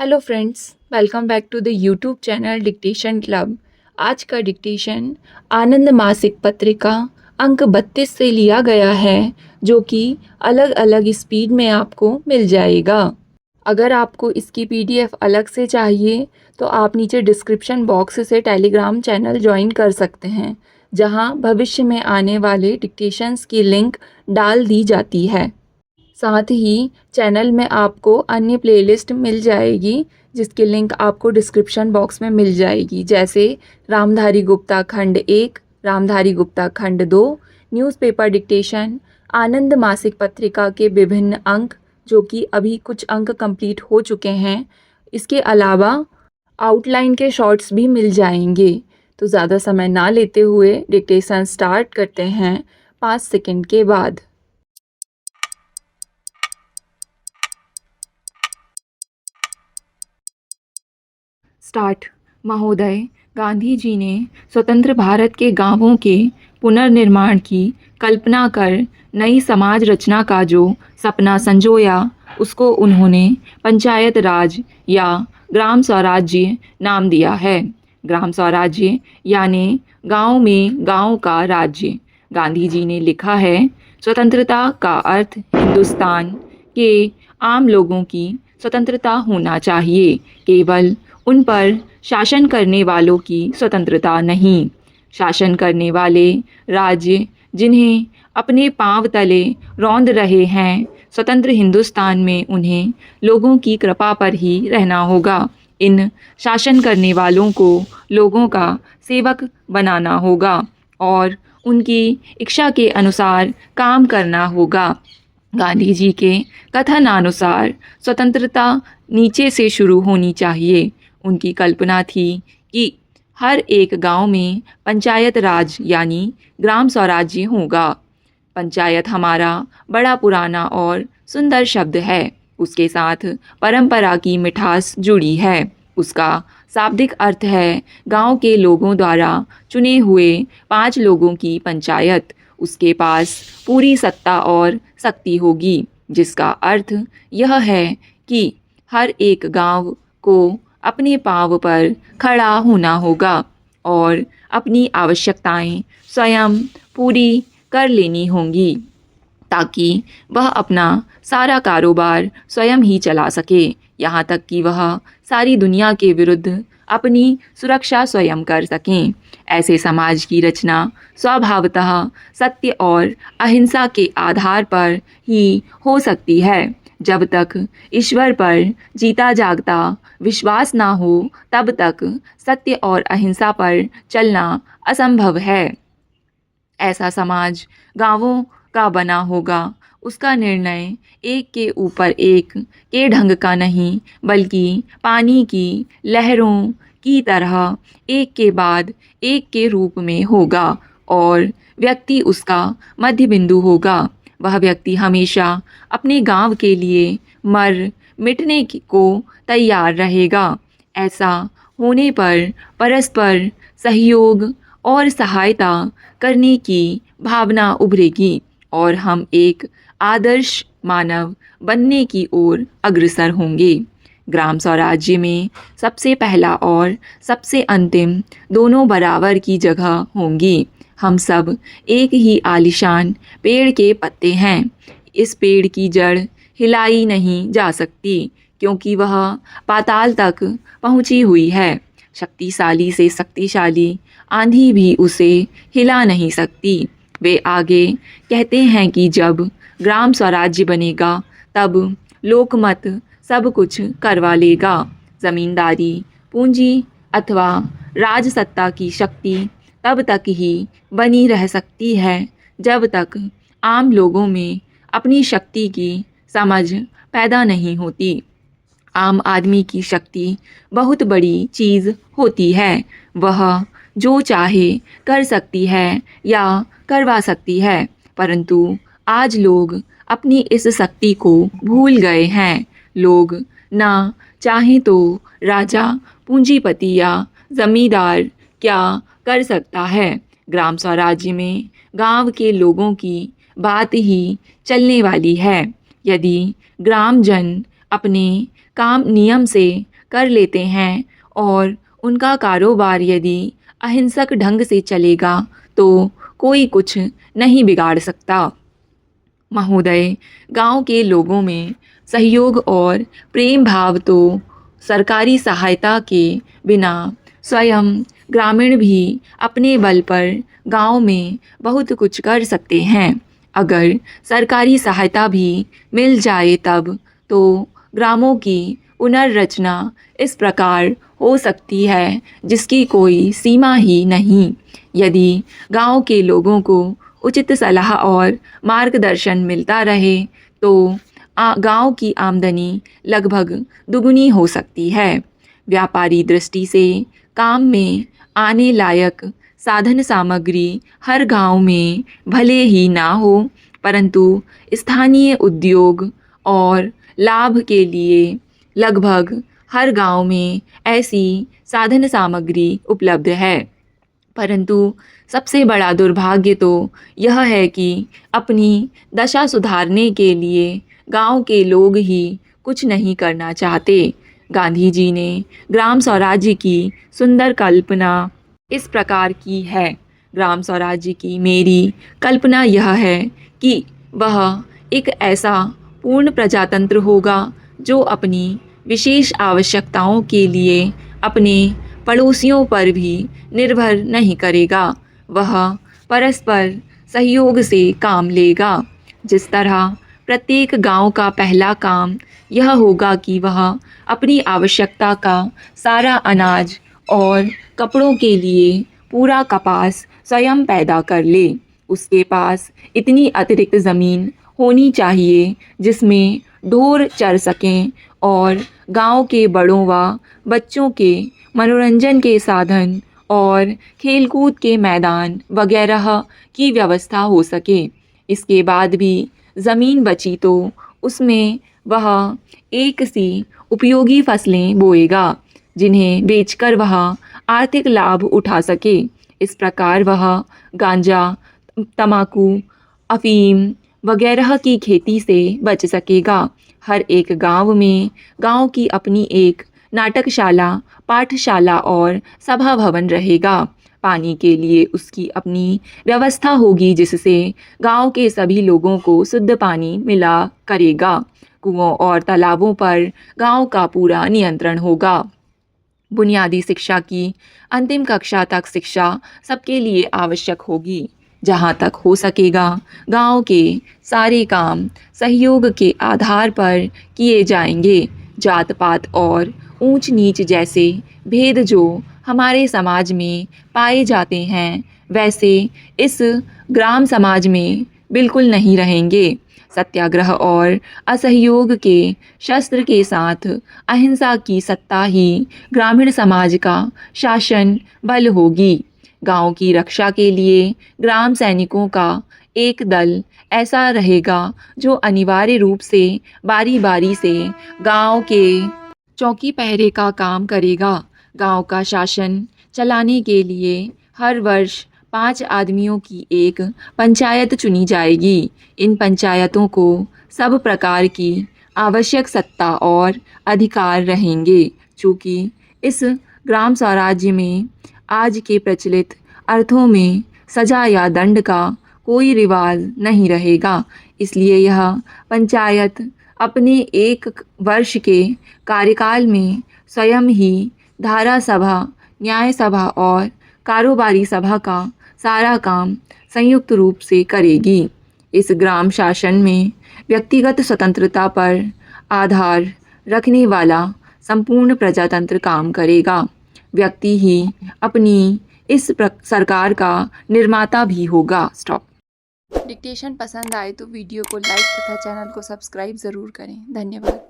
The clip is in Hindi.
Hello friends, welcome back to the YouTube channel dictation club. आज का डिक्टेशन आनंद मासिक पत्रिका अंक 32 से लिया गया है, जो कि अलग अलग स्पीड में आपको मिल जाएगा। अगर आपको इसकी पीडीएफ अलग से चाहिए तो आप नीचे डिस्क्रिप्शन बॉक्स से टेलीग्राम चैनल ज्वाइन कर सकते हैं, जहां भविष्य में आने वाले डिक्टेशंस की लिंक डाल दी जाती है। साथ ही चैनल में आपको अन्य प्लेलिस्ट मिल जाएगी, जिसकी लिंक आपको डिस्क्रिप्शन बॉक्स में मिल जाएगी, जैसे रामधारी गुप्ता खंड 1, रामधारी गुप्ता खंड 2, न्यूज़पेपर डिक्टेशन, आनंद मासिक पत्रिका के विभिन्न अंक, जो कि अभी कुछ अंक कंप्लीट हो चुके हैं। इसके अलावा आउटलाइन के शॉर्ट्स भी मिल जाएंगे। तो ज़्यादा समय ना लेते हुए डिक्टेशन स्टार्ट करते हैं 5 सेकंड के बाद। स्टार्ट। महोदय, गांधी जी ने स्वतंत्र भारत के गांवों के पुनर्निर्माण की कल्पना कर नई समाज रचना का जो सपना संजोया, उसको उन्होंने पंचायत राज या ग्राम स्वराज्य नाम दिया है। ग्राम स्वराज्य यानी गांव में गांव का राज्य। गांधी जी ने लिखा है, स्वतंत्रता का अर्थ हिंदुस्तान के आम लोगों की स्वतंत्रता होना चाहिए, केवल उन पर शासन करने वालों की स्वतंत्रता नहीं। शासन करने वाले राज्य जिन्हें अपने पांव तले रौंद रहे हैं, स्वतंत्र हिंदुस्तान में उन्हें लोगों की कृपा पर ही रहना होगा। इन शासन करने वालों को लोगों का सेवक बनाना होगा और उनकी इच्छा के अनुसार काम करना होगा। गांधी जी के कथनानुसार स्वतंत्रता नीचे से शुरू होनी चाहिए। उनकी कल्पना थी कि हर एक गांव में पंचायत राज यानी ग्राम स्वराज्य होगा। पंचायत हमारा बड़ा पुराना और सुंदर शब्द है। उसके साथ परंपरा की मिठास जुड़ी है। उसका शाब्दिक अर्थ है गांव के लोगों द्वारा चुने हुए 5 लोगों की पंचायत। उसके पास पूरी सत्ता और शक्ति होगी, जिसका अर्थ यह है कि हर एक गांव को अपने पांव पर खड़ा होना होगा और अपनी आवश्यकताएं स्वयं पूरी कर लेनी होंगी, ताकि वह अपना सारा कारोबार स्वयं ही चला सके, यहाँ तक कि वह सारी दुनिया के विरुद्ध अपनी सुरक्षा स्वयं कर सकें। ऐसे समाज की रचना स्वभावतः सत्य और अहिंसा के आधार पर ही हो सकती है। जब तक ईश्वर पर जीता जागता विश्वास ना हो, तब तक सत्य और अहिंसा पर चलना असंभव है। ऐसा समाज गांवों का बना होगा। उसका निर्णय एक के ऊपर एक के ढंग का नहीं, बल्कि पानी की लहरों की तरह एक के बाद एक के रूप में होगा और व्यक्ति उसका मध्य बिंदु होगा। वह व्यक्ति हमेशा अपने गांव के लिए मर मिटने को तैयार रहेगा। ऐसा होने पर परस्पर सहयोग और सहायता करने की भावना उभरेगी और हम एक आदर्श मानव बनने की ओर अग्रसर होंगे। ग्राम स्वराज्य में सबसे पहला और सबसे अंतिम दोनों बराबर की जगह होंगी। हम सब एक ही आलीशान पेड़ के पत्ते हैं। इस पेड़ की जड़ हिलाई नहीं जा सकती, क्योंकि वह पाताल तक पहुंची हुई है। शक्तिशाली से शक्तिशाली आंधी भी उसे हिला नहीं सकती। वे आगे कहते हैं कि जब ग्राम स्वराज्य बनेगा, तब लोकमत सब कुछ करवा लेगा। जमींदारी, पूंजी अथवा राजसत्ता की शक्ति तब तक ही बनी रह सकती है, जब तक आम लोगों में अपनी शक्ति की समझ पैदा नहीं होती। आम आदमी की शक्ति बहुत बड़ी चीज़ होती है। वह जो चाहे कर सकती है या करवा सकती है, परंतु आज लोग अपनी इस शक्ति को भूल गए हैं। लोग ना चाहें तो राजा, पूंजीपति या जमींदार क्या कर सकता है। ग्राम स्वराज्य में गांव के लोगों की बात ही चलने वाली है। यदि ग्रामजन अपने काम नियम से कर लेते हैं और उनका कारोबार यदि अहिंसक ढंग से चलेगा तो कोई कुछ नहीं बिगाड़ सकता। महोदय, गांव के लोगों में सहयोग और प्रेम भाव तो सरकारी सहायता के बिना स्वयं ग्रामीण भी अपने बल पर गांव में बहुत कुछ कर सकते हैं। अगर सरकारी सहायता भी मिल जाए तब तो ग्रामों की पुनर्रचना इस प्रकार हो सकती है जिसकी कोई सीमा ही नहीं। यदि गांव के लोगों को उचित सलाह और मार्गदर्शन मिलता रहे तो गांव की आमदनी लगभग दुगुनी हो सकती है। व्यापारी दृष्टि से काम में आने लायक साधन सामग्री हर गांव में भले ही ना हो, परंतु स्थानीय उद्योग और लाभ के लिए लगभग हर गांव में ऐसी साधन सामग्री उपलब्ध है। परंतु सबसे बड़ा दुर्भाग्य तो यह है कि अपनी दशा सुधारने के लिए गांव के लोग ही कुछ नहीं करना चाहते। गांधी जी ने ग्राम स्वराज्य की सुंदर कल्पना इस प्रकार की है। ग्राम स्वराज्य की मेरी कल्पना यह है कि वह एक ऐसा पूर्ण प्रजातंत्र होगा जो अपनी विशेष आवश्यकताओं के लिए अपने पड़ोसियों पर भी निर्भर नहीं करेगा। वह परस्पर सहयोग से काम लेगा। जिस तरह प्रत्येक गांव का पहला काम यह होगा कि वह अपनी आवश्यकता का सारा अनाज और कपड़ों के लिए पूरा कपास स्वयं पैदा कर ले। उसके पास इतनी अतिरिक्त ज़मीन होनी चाहिए जिसमें ढोर चर सकें और गांव के बड़ों व बच्चों के मनोरंजन के साधन और खेलकूद के मैदान वगैरह की व्यवस्था हो सके। इसके बाद भी ज़मीन बची तो उसमें वह एक सी उपयोगी फसलें बोएगा जिन्हें बेचकर वह आर्थिक लाभ उठा सके। इस प्रकार वह गांजा, तंबाकू, अफीम वगैरह की खेती से बच सकेगा। हर एक गांव में गांव की अपनी एक नाटकशाला, पाठशाला और सभा भवन रहेगा। पानी के लिए उसकी अपनी व्यवस्था होगी जिससे गांव के सभी लोगों को शुद्ध पानी मिला करेगा। कुओं और तालाबों पर गांव का पूरा नियंत्रण होगा। बुनियादी शिक्षा की अंतिम कक्षा तक शिक्षा सबके लिए आवश्यक होगी। जहाँ तक हो सकेगा गांव के सारे काम सहयोग के आधार पर किए जाएंगे। जात पात और ऊंच नीच जैसे भेद जो हमारे समाज में पाए जाते हैं वैसे इस ग्राम समाज में बिल्कुल नहीं रहेंगे। सत्याग्रह और असहयोग के शस्त्र के साथ अहिंसा की सत्ता ही ग्रामीण समाज का शासन बल होगी। गांव की रक्षा के लिए ग्राम सैनिकों का एक दल ऐसा रहेगा जो अनिवार्य रूप से बारी बारी से गांव के चौकी पहरे का काम करेगा। गांव का शासन चलाने के लिए हर वर्ष 5 आदमियों की एक पंचायत चुनी जाएगी। इन पंचायतों को सब प्रकार की आवश्यक सत्ता और अधिकार रहेंगे। चूँकि इस ग्राम स्वराज्य में आज के प्रचलित अर्थों में सजा या दंड का कोई रिवाज नहीं रहेगा, इसलिए यह पंचायत अपने 1 वर्ष के कार्यकाल में स्वयं ही धारा सभा, न्याय सभा और कारोबारी सभा का सारा काम संयुक्त रूप से करेगी। इस ग्राम शासन में व्यक्तिगत स्वतंत्रता पर आधार रखने वाला संपूर्ण प्रजातंत्र काम करेगा। व्यक्ति ही अपनी इस सरकार का निर्माता भी होगा। स्टॉप। डिक्टेशन पसंद आए तो वीडियो को लाइक तथा चैनल को सब्सक्राइब ज़रूर करें। धन्यवाद।